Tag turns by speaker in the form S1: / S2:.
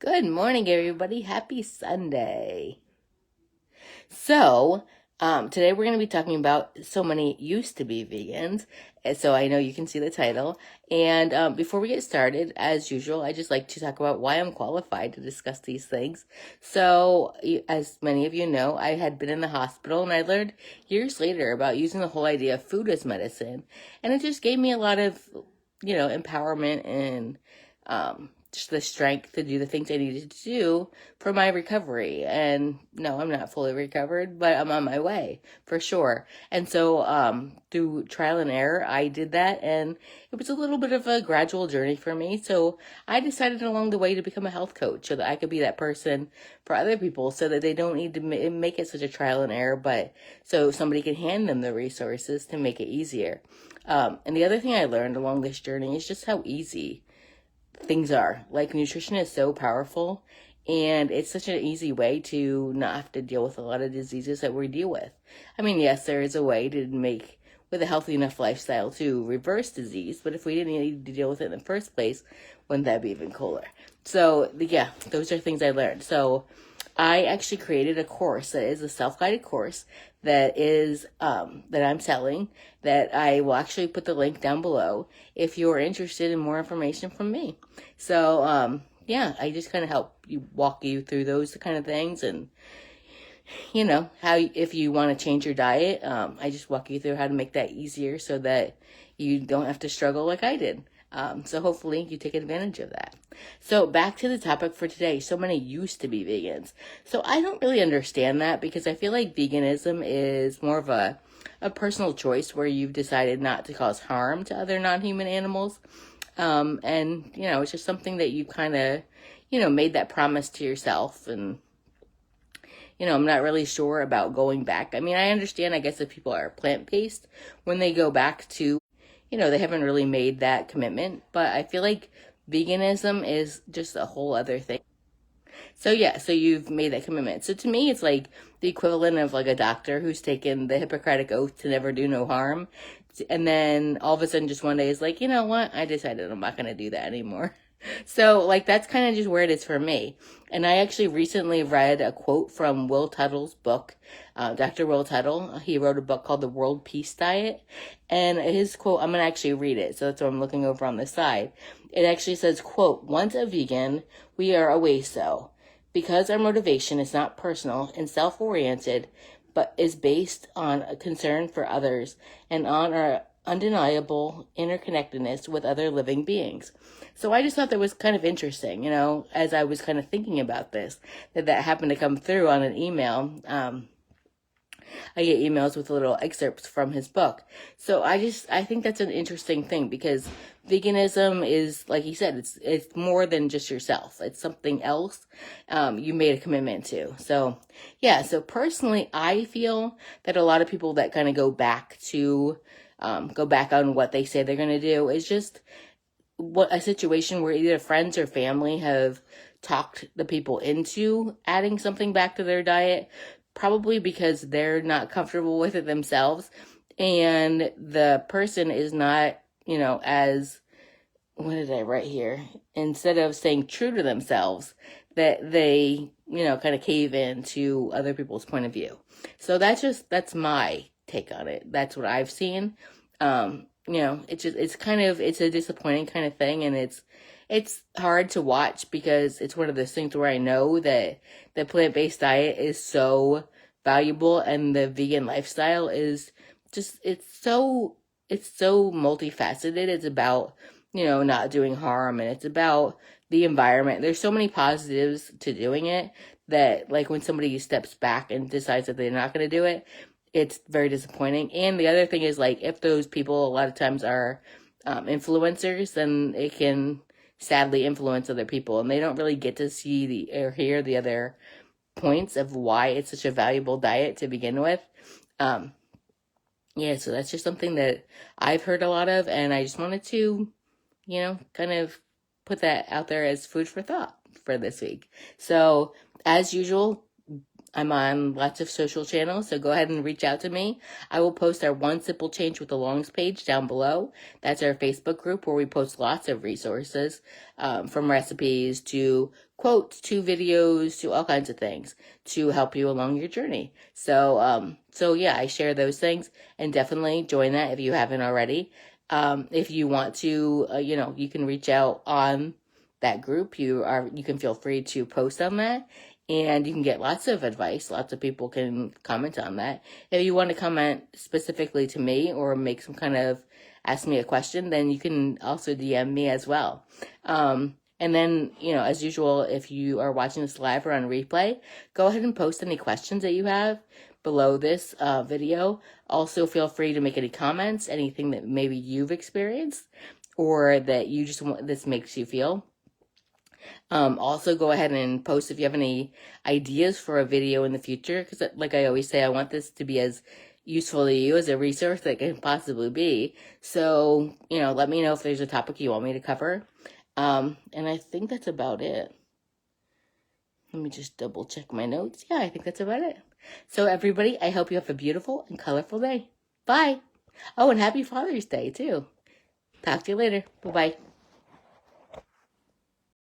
S1: Good morning, everybody. Happy Sunday. So, today we're going to be talking about so many used to be vegans. And so I know you can see the title. And before we get started, as usual, I just like to talk about why I'm qualified to discuss these things. So, as many of you know, I had been in the hospital and I learned years later about using the whole idea of food as medicine. And it just gave me a lot of, empowerment and just the strength to do the things I needed to do for my recovery. And no, I'm not fully recovered, but I'm on my way for sure. And so, through trial and error, I did that, and it was a little bit of a gradual journey for me. So I decided along the way to become a health coach so that I could be that person for other people, so that they don't need to make it such a trial and error, but so somebody can hand them the resources to make it easier. And the other thing I learned along this journey is just how easy things are. Like, nutrition is so powerful, and it's such an easy way to not have to deal with a lot of diseases that we deal with. I mean, yes, there is a way to make with a healthy enough lifestyle to reverse disease, but if we didn't need to deal with it in the first place, wouldn't that be even cooler? So yeah, those are things I learned. So I actually created a course that is a self-guided course that is that I'm selling, that I will actually put the link down below if you're interested in more information from me. So yeah, I just kind of help you walk you through those kind of things, and how if you want to change your diet, I just walk you through how to make that easier so that you don't have to struggle like I did. So hopefully you take advantage of that. So back to the topic for today. So many used to be vegans. So I don't really understand that, because I feel like veganism is more of a personal choice where you've decided not to cause harm to other non-human animals. And, it's just something that you kind of, made that promise to yourself. And, I'm not really sure about going back. I mean, I understand, I guess, if people are plant-based, when they go back to, they haven't really made that commitment, but I feel like veganism is just a whole other thing. So yeah, so you've made that commitment. So to me, it's like the equivalent of like a doctor who's taken the Hippocratic Oath to never do no harm. And then all of a sudden, just one day is like, you know what? I decided I'm not going to do that anymore. So, like, that's kind of just where it is for me. And I actually recently read a quote from Will Tuttle's book, Dr. Will Tuttle. He wrote a book called The World Peace Diet. And his quote, I'm going to actually read it. So that's what I'm looking over on the side. It actually says, quote, "Once a vegan, we are always so. Because our motivation is not personal and self-oriented, but is based on a concern for others and on our undeniable interconnectedness with other living beings." So I just thought that was kind of interesting, as I was kind of thinking about this, that happened to come through on an email. I get emails with little excerpts from his book. So I think that's an interesting thing, because veganism is, like he said, it's more than just yourself. It's something else you made a commitment to. So yeah, so personally, I feel that a lot of people that kind of go back on what they say they're going to do is just what a situation where either friends or family have talked the people into adding something back to their diet, probably because they're not comfortable with it themselves, and the person is not, as, what did I write here? Instead of staying true to themselves, that they, kind of cave in to other people's point of view. So that's my take on it. That's what I've seen. It's a disappointing kind of thing, and it's hard to watch, because it's one of those things where I know that the plant-based diet is so valuable, and the vegan lifestyle is just, it's so multifaceted. It's about, not doing harm, and it's about the environment. There's so many positives to doing it that, like, when somebody steps back and decides that they're not going to do it, it's very disappointing. And the other thing is, like, if those people a lot of times are influencers, then it can sadly influence other people, and they don't really get to see or hear the other points of why it's such a valuable diet to begin with. Yeah, so that's just something that I've heard a lot of, and I just wanted to, kind of put that out there as food for thought for this week. So, as usual, I'm on lots of social channels, so go ahead and reach out to me. I will post our One Simple Change with the Longs page down below. That's our Facebook group where we post lots of resources, from recipes to quotes to videos to all kinds of things to help you along your journey. So yeah, I share those things, and definitely join that if you haven't already. If you want to, you can reach out on that group. You can feel free to post on that, and you can get lots of advice. Lots of people can comment on that. If you want to comment specifically to me or make some kind of ask me a question, then you can also DM me as well. And then, as usual, if you are watching this live or on replay, go ahead and post any questions that you have below this video. Also, feel free to make any comments, anything that maybe you've experienced or that you just want, this makes you feel. Also, go ahead and post if you have any ideas for a video in the future, because like I always say, I want this to be as useful to you as a resource that can possibly be. So, let me know if there's a topic you want me to cover. And I think that's about it. Let me just double check my notes. Yeah, I think that's about it. So everybody, I hope you have a beautiful and colorful day. Bye. Oh, and happy Father's Day too. Talk to you later. Bye-bye.